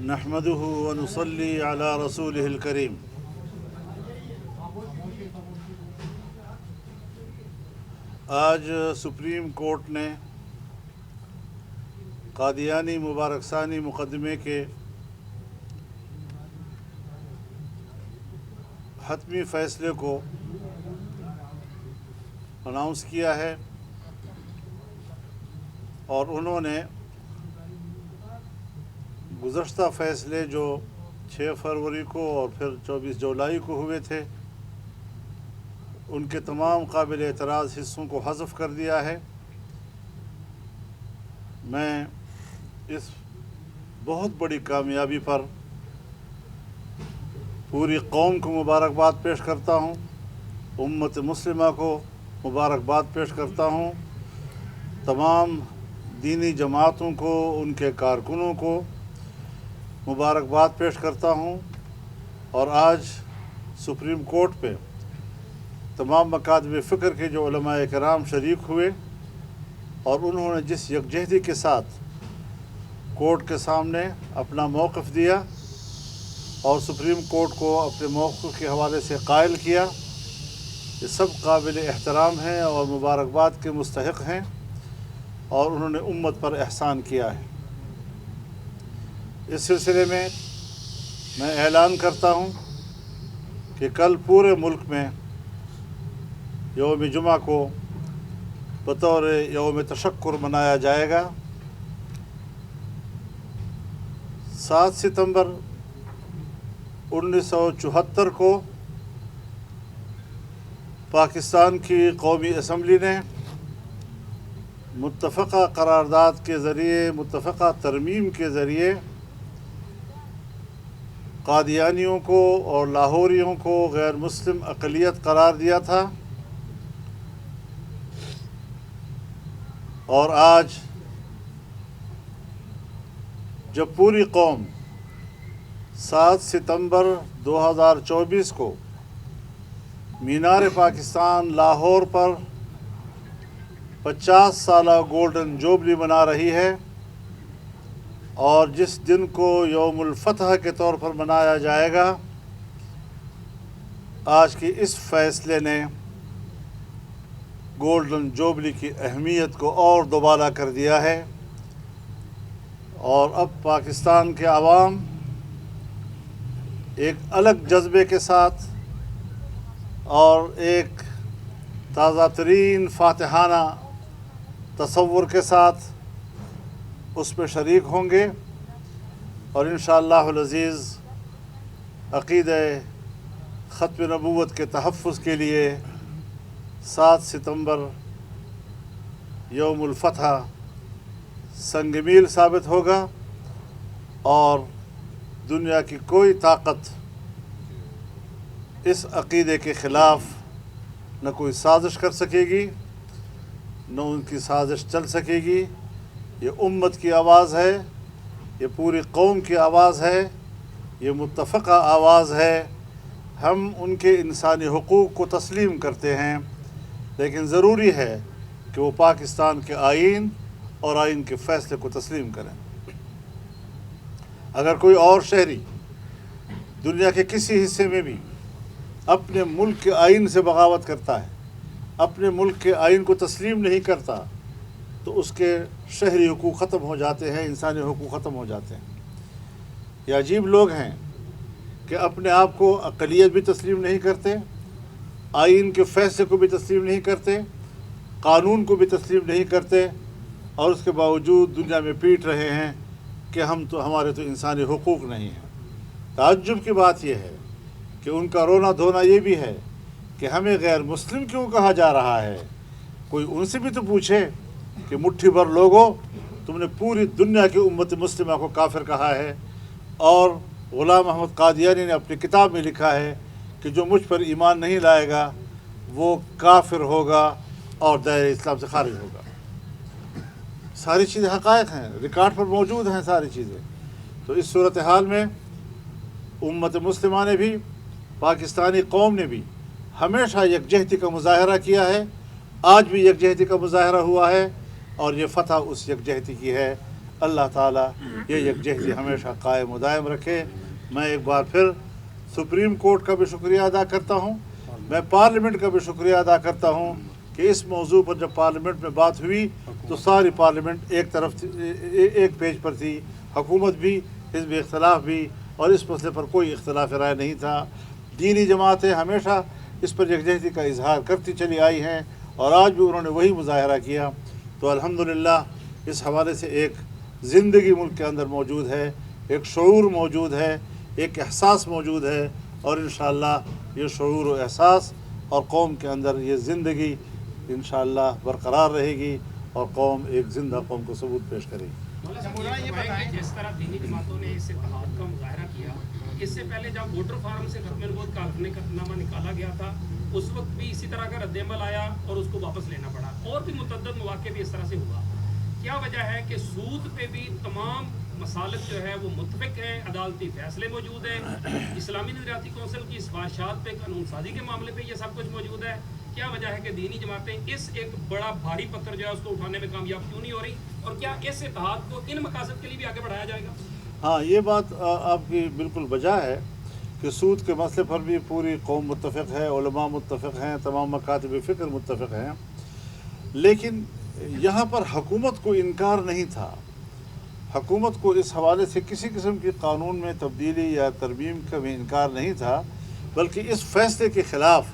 نحمده ونصلي على رسوله الكريم. آج سپریم کورٹ نے قادیانی مبارک ثانی مقدمے کے حتمی فیصلے کو اناؤنس کیا ہے اور انہوں نے گزشتہ فیصلے جو 6 فروری کو اور پھر 24 جولائی کو ہوئے تھے ان کے تمام قابل اعتراض حصوں کو حذف کر دیا ہے. میں اس بہت بڑی کامیابی پر پوری قوم کو مبارکباد پیش کرتا ہوں، امت مسلمہ کو مبارکباد پیش کرتا ہوں، تمام دینی جماعتوں کو، ان کے کارکنوں کو مبارکباد پیش کرتا ہوں. اور آج سپریم کورٹ پہ تمام مکاتب فکر کے جو علماء کرام شریک ہوئے اور انہوں نے جس یکجہتی کے ساتھ کورٹ کے سامنے اپنا موقف دیا اور سپریم کورٹ کو اپنے موقف کے حوالے سے قائل کیا، یہ سب قابل احترام ہیں اور مبارکباد کے مستحق ہیں اور انہوں نے امت پر احسان کیا ہے. اس سلسلے میں اعلان کرتا ہوں کہ کل پورے ملک میں یوم جمعہ کو بطور یوم تشکر منایا جائے گا. 7 ستمبر 1974 کو پاکستان کی قومی اسمبلی نے متفقہ قرارداد کے ذریعے، متفقہ ترمیم کے ذریعے قادیانیوں کو اور لاہوریوں کو غیر مسلم اقلیت قرار دیا تھا. اور آج جب پوری قوم 7 ستمبر 2024 کو مینار پاکستان لاہور پر 50 سالہ گولڈن جوبلی منا رہی ہے اور جس دن کو یوم الفتح کے طور پر منایا جائے گا، آج کے اس فیصلے نے گولڈن جوبلی کی اہمیت کو اور دوبالا کر دیا ہے. اور اب پاکستان کے عوام ایک الگ جذبے کے ساتھ اور ایک تازہ ترین فاتحانہ تصور کے ساتھ اس پہ شریک ہوں گے اور انشاءاللہ العزیز عقیدہ ختم نبوت کے تحفظ کے لیے 7 ستمبر یوم الفتح سنگ میل ثابت ہوگا اور دنیا کی کوئی طاقت اس عقیدے کے خلاف نہ کوئی سازش کر سکے گی، نہ ان کی سازش چل سکے گی. یہ امت کی آواز ہے، یہ پوری قوم کی آواز ہے، یہ متفقہ آواز ہے. ہم ان کے انسانی حقوق کو تسلیم کرتے ہیں، لیکن ضروری ہے کہ وہ پاکستان کے آئین اور آئین کے فیصلے کو تسلیم کریں. اگر کوئی اور شہری دنیا کے کسی حصے میں بھی اپنے ملک کے آئین سے بغاوت کرتا ہے، اپنے ملک کے آئین کو تسلیم نہیں کرتا، تو اس کے شہری حقوق ختم ہو جاتے ہیں، انسانی حقوق ختم ہو جاتے ہیں. یہ عجیب لوگ ہیں کہ اپنے آپ کو اقلیت بھی تسلیم نہیں کرتے، آئین کے فیصلے کو بھی تسلیم نہیں کرتے، قانون کو بھی تسلیم نہیں کرتے، اور اس کے باوجود دنیا میں پیٹ رہے ہیں کہ ہمارے تو انسانی حقوق نہیں ہیں. تعجب کی بات یہ ہے کہ ان کا رونا دھونا یہ بھی ہے کہ ہمیں غیر مسلم کیوں کہا جا رہا ہے. کوئی ان سے بھی تو پوچھے کہ مٹھی بھر لوگوں، تم نے پوری دنیا کی امت مسلمہ کو کافر کہا ہے، اور غلام احمد قادیانی نے اپنی کتاب میں لکھا ہے کہ جو مجھ پر ایمان نہیں لائے گا وہ کافر ہوگا اور دائرہ اسلام سے خارج ہوگا. ساری چیزیں حقائق ہیں، ریکارڈ پر موجود ہیں ساری چیزیں. تو اس صورتحال میں امت مسلمہ نے بھی، پاکستانی قوم نے بھی ہمیشہ یکجہتی کا مظاہرہ کیا ہے. آج بھی یکجہتی کا مظاہرہ ہوا ہے اور یہ فتح اس یکجہتی کی ہے. अल्लाह ताला ये यकजहती हमेशा कायम व दायम रखे। मैं एक बार फिर सुप्रीम कोर्ट का भी शुक्रिया अदा करता हूँ, मैं पार्लियामेंट का भी शुक्रिया अदा करता हूँ कि इस मौजू पर जब पार्लियामेंट में बात हुई तो सारी पार्लियामेंट एक तरफ थी, एक पेज पर थी, हुकूमत भी, हिज़्ब इख्तलाफ भी, और इस मसले पर कोई इख्तलाफ राय नहीं था। दीनी जमातें हमेशा इस पर यकजहती का इजहार करती चली आई हैं और आज भी उन्होंने वही मुजाहरा किया। तो अल्हम्दुलिल्लाह इस हवाले से एक ज़िंदगी मुल्क के अंदर मौजूद है, एक शऊर मौजूद है, एक एहसास मौजूद है, और इंशाअल्लाह ये शऊर व एहसास और कौम के अंदर ये ज़िंदगी इंशाअल्लाह बरकरार रहेगी और कौम एक ज़िंदा कौम को सबूत पेश करेगी। मौलाना ये बताएं, जिस तरह दीनी जमातों ने इस इत्तेहाद का मुजाहरा किया, इससे पहले जब वोटर फार्म से खत्म नबूवत का हलफनामा निकाला गया था उस वक्त भी इसी तरह का रद्दअमल आया और उसको वापस लेना पड़ा, और भी मुतअद्दिद मौक़े भी इस तरह से हुआ। क्या वजह है कि सूद पे भी तमाम मसालिक जो है वो मुतफ़िक हैं, अदालती फ़ैसले मौजूद हैं, इस्लामी नज़रियाती कौंसिल की सिफारिशात पे, कानून साजी के मामले पे ये सब कुछ मौजूद है। क्या वजह है कि दीनी जमातें इस एक बड़ा भारी पत्थर जो है उसको उठाने में कामयाब क्यों नहीं हो रही, और क्या इस इत्तेहाद को इन मकासद के लिए भी आगे बढ़ाया जाएगा? हाँ, ये बात आपकी बिल्कुल वजह है कि सूद के मसले पर भी पूरी कौम मुत्तफ़िक़ है, उलमा मुत्तफ़िक़ हैं, तमाम मकातिब फ़िक्र मुत्तफ़िक़ हैं, लेकिन यहाँ पर हुकूमत को इनकार नहीं था। हुकूमत को इस हवाले से किसी किस्म की कानून में तब्दीली या तरमीम का भी इनकार नहीं था, बल्कि इस फ़ैसले के ख़िलाफ़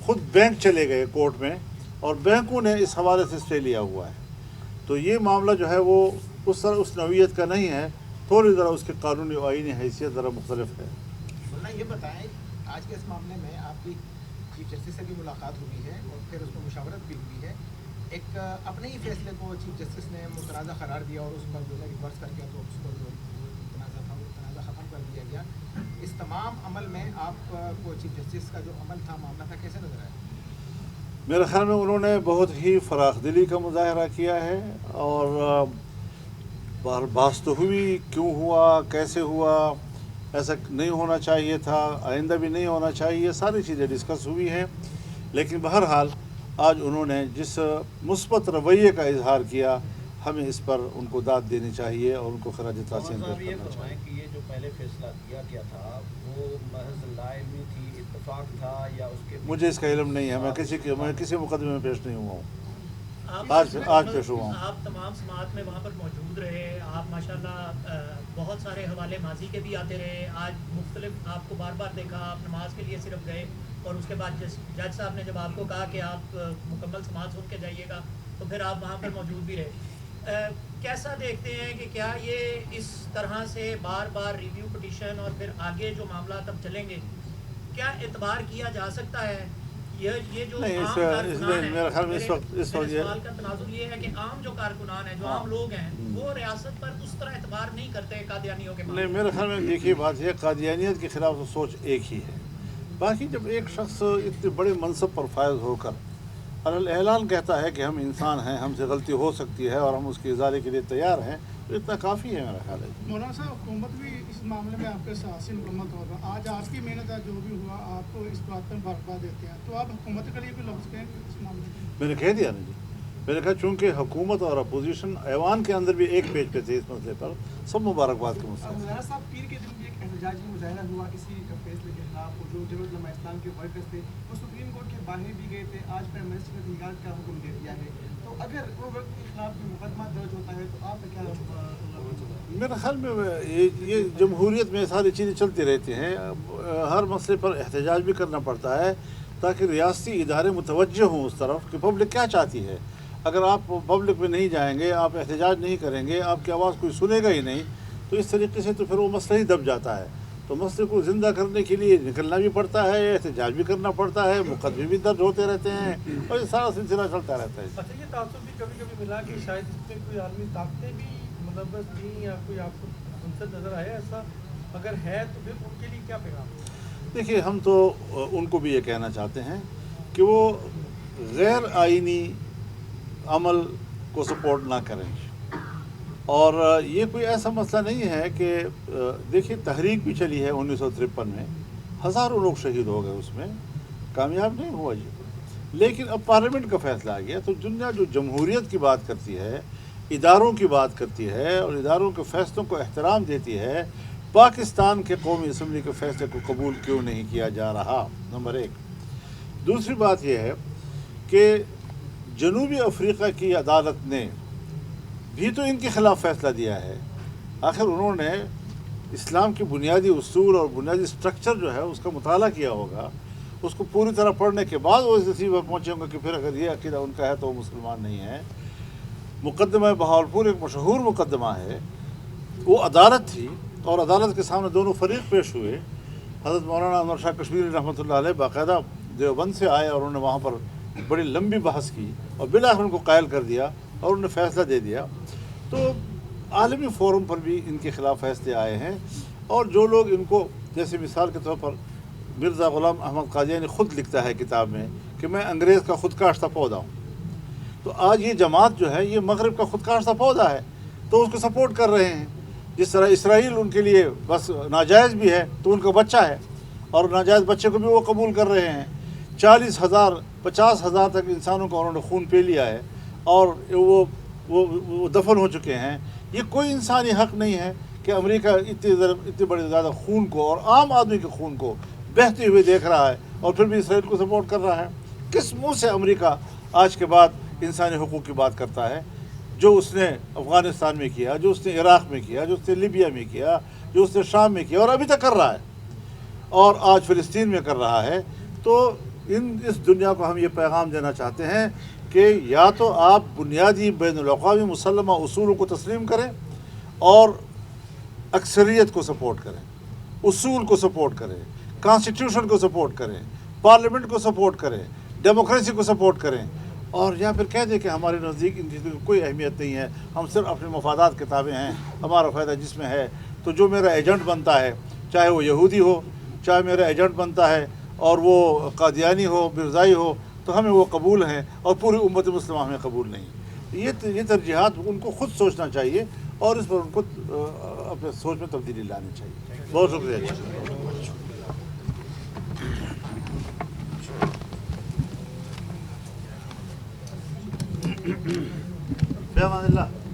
ख़ुद बैंक चले गए कोर्ट में और बैंकों ने इस हवाले से स्टे लिया हुआ है। तो ये मामला जो है वो उस तरह उस नौइयत का नहीं है, थोड़ी ज़रा उसके कानूनी और आईनी हैसियत ज़रा मुख्तलिफ है। ये बताएं, आज के इस मामले में आपकी चीफ जस्टिस से भी मुलाकात हुई है और फिर उसमें मुशावरत भी हुई है। एक अपने ही फैसले को चीफ जस्टिस ने मुतनाज़ा करार दिया और उस पर जो है रिवर्स करके तो उसको जो तनाज़ा था वो तनाज़ा ख़त्म कर दिया गया। इस तमाम अमल में आपको चीफ जस्टिस का जो अमल था, मामला था, कैसे नज़र आया? मेरे ख़्याल में उन्होंने बहुत ही फ़राख दिली का मुजाहरा किया है और बहस तो हुई, क्यों हुआ, कैसे हुआ, ऐसा नहीं होना चाहिए था, आइंदा भी नहीं होना चाहिए, सारी चीज़ें डिस्कस हुई हैं। लेकिन बहरहाल आज उन्होंने जिस मुस्बत रवैये का इजहार किया, हमें इस पर उनको दाद देनी चाहिए और उनको खराज तहसीन पेश करना चाहिए। कि ये जो पहले फैसला दिया गया था वो महज लाइमी थी, इत्तेफाक था, या उसके मुझे इसका इल्म नहीं है, मैं किसी मुकदमे में पेश नहीं हुआ हूँ, आज पेश हुआ हूँ। आप तमाम समात में वहाँ पर मौजूद रहे, आप माशाल्लाह बहुत सारे हवाले माजी के भी आते रहे। आज मुख्तलिफ आपको बार बार देखा, आप नमाज के लिए सिर्फ गए और उसके बाद जज साहब ने जब आपको कहा कि आप मुकम्मल समात सुन के जाइएगा तो फिर आप वहाँ पर मौजूद भी रहे। कैसा देखते हैं कि क्या ये इस तरह से बार बार रिव्यू पिटीशन और फिर आगे जो मामला तब चलेंगे, क्या एतबार किया जा सकता है? ये जो नहीं, मेरे ख्याल में इस वक्त सवाल का तनाजुर ये है कि आम जो कारकुनान है, जो आम लोग हैं, वो रियासत पर उस तरह एतबार नहीं करते कादियानियों के मामले। नहीं, मेरे ख्याल में देखिए बात है, कादियानियत के ख़िलाफ़ तो सोच एक ही है। बाकी जब एक शख्स इतने बड़े मनसब पर फायज होकर ऐलान कहता है कि हम इंसान हैं, हमसे गलती हो सकती है और हम उसकी इजारे के लिए तैयार हैं, तो इतना काफ़ी है मेरा ख्याल है। मौलाना साहब, हुकूमत भी इस मामले में आपके साथ मुकम्मल तौर पर आज आपकी मेहनत है, जो भी हुआ आपको इस बात पर बरकरार देते हैं, तो आप हुकूमत के लिए भी लफ्ज़ कहें इस मामले में? मैंने कह दिया ना जी, मैंने कहा चूँकि हुकूमत और अपोजिशन ऐवान के अंदर भी एक पेज पे थे इस मसले पर, सब मुबारकबाद के मसले। मौलाना साहब, पीर के दिन भी एक एहतजाजी मुजाहरा हुआ इसी फैसले के खिलाफ, जो जमात इस्लाम के वर्कर्स थे वो सुप्रीम कोर्ट के बाहर भी गए थे, आज प्राइम मिनिस्टर ने तहक़ीक़ात का हुक्म दे दिया है, तो अगर वो वर्क के खिलाफ भी मुकदमा दर्ज होता है तो आप क्या? मेरे ख्याल में ये जमहूरियत में सारी चीज़ें चलती रहती हैं, हर मसले पर एहतजाज भी करना पड़ता है ताकि रियासती इदारे मुतवज्जह हों उस तरफ कि पब्लिक क्या चाहती है। अगर आप पब्लिक में नहीं जाएंगे, आप एहतजाज नहीं करेंगे, आपकी आवाज़ कोई सुनेगा ही नहीं, तो इस तरीके से तो फिर वो मसला ही दब जाता है। तो मसले को ज़िंदा करने के लिए निकलना भी पड़ता है, एहतजाज भी करना पड़ता है, मुकदमे भी दर्ज होते रहते हैं और ये सारा सिलसिला चलता रहता है। अच्छा, ये तासुब भी कभी कभी मिला कि शायद इसमें कोई आलमी ताकतें भी मुलव्वस थी या कोई आपको उनसे नज़र आया ऐसा? अगर है तो फिर उनके लिए क्या पैगाम? देखिए, हम तो उनको भी ये कहना चाहते हैं कि वो गैर आइनी अमल को सपोर्ट ना करें। और ये कोई ऐसा मसला नहीं है कि देखिए, तहरीक भी चली है 1953 में, हज़ारों लोग शहीद हो गए, उसमें कामयाब नहीं हुआ जी। लेकिन अब पार्लियामेंट का फ़ैसला आ गया, तो दुनिया जो जमहूरियत की बात करती है, اداروں کی بات کرتی ہے اور اداروں کے فیصلوں کو احترام دیتی ہے، پاکستان کے قومی اسمبلی کے فیصلے کو قبول کیوں نہیں کیا جا رہا؟ نمبر 1۔ دوسری بات یہ ہے کہ جنوبی افریقہ کی عدالت نے بھی تو ان کے خلاف فیصلہ دیا ہے۔ آخر انہوں نے اسلام کی بنیادی اصول اور بنیادی سٹرکچر جو ہے اس کا مطالعہ کیا ہوگا، اس کو پوری طرح پڑھنے کے بعد وہ اس نتیجے پر پہنچے ہوں گے کہ پھر اگر یہ عقیدہ ان کا ہے تو وہ مسلمان نہیں ہے۔ مقدمہ بہاولپور ایک مشہور مقدمہ ہے، وہ عدالت تھی اور عدالت کے سامنے دونوں فریق پیش ہوئے۔ حضرت مولانا انور شاہ کشمیری رحمۃ اللہ علیہ باقاعدہ دیوبند سے آئے اور انہوں نے وہاں پر بڑی لمبی بحث کی اور بالآخر ان کو قائل کر دیا اور انہوں نے فیصلہ دے دیا۔ تو عالمی فورم پر بھی ان کے خلاف فیصلے آئے ہیں، اور جو لوگ ان کو، جیسے مثال کے طور پر مرزا غلام احمد قادیانی خود لکھتا ہے کتاب میں کہ میں انگریز کا خود کاشتہ پودا ہوں، تو آج یہ جماعت جو ہے یہ مغرب کا خود کاشتہ پودا ہے، تو اس کو سپورٹ کر رہے ہیں۔ جس طرح اسرائیل ان کے لیے بس ناجائز بھی ہے تو ان کا بچہ ہے، اور ناجائز بچے کو بھی وہ قبول کر رہے ہیں۔ 40,000 50,000 تک انسانوں کا انہوں نے خون پی لیا ہے اور وہ دفن ہو چکے ہیں۔ یہ کوئی انسانی حق نہیں ہے کہ امریکہ اتنی بڑی زیادہ خون کو اور عام آدمی کے خون کو بہتے ہوئے دیکھ رہا ہے اور پھر بھی اسرائیل کو سپورٹ کر رہا ہے۔ کس منہ سے امریکہ آج کے بعد انسانی حقوق کی بات کرتا ہے؟ جو اس نے افغانستان میں کیا، جو اس نے عراق میں کیا، جو اس نے لیبیا میں کیا، جو اس نے شام میں کیا اور ابھی تک کر رہا ہے اور آج فلسطین میں کر رہا ہے۔ تو اس دنیا کو ہم یہ پیغام دینا چاہتے ہیں کہ یا تو آپ بنیادی بین الاقوامی مسلمہ اصولوں کو تسلیم کریں اور اکثریت کو سپورٹ کریں، اصول کو سپورٹ کریں، کانسٹیٹیوشن کو سپورٹ کریں، پارلیمنٹ کو سپورٹ کریں، ڈیموکریسی کو سپورٹ کریں، اور یا پھر کہہ دیں کہ ہمارے نزدیک ان چیزوں کی کوئی اہمیت نہیں ہے، ہم صرف اپنے مفادات کتابیں ہیں، ہمارا فائدہ جس میں ہے، تو جو میرا ایجنٹ بنتا ہے چاہے وہ یہودی ہو، چاہے میرا ایجنٹ بنتا ہے اور وہ قادیانی ہو، مرزائی ہو، تو ہمیں وہ قبول ہیں اور پوری امت مسلمہ ہمیں قبول نہیں۔ یہ ترجیحات ان کو خود سوچنا چاہیے اور اس پر ان کو اپنے سوچ میں تبدیلی لانی چاہیے۔ بہت شکریہ۔ فی امان اللہ۔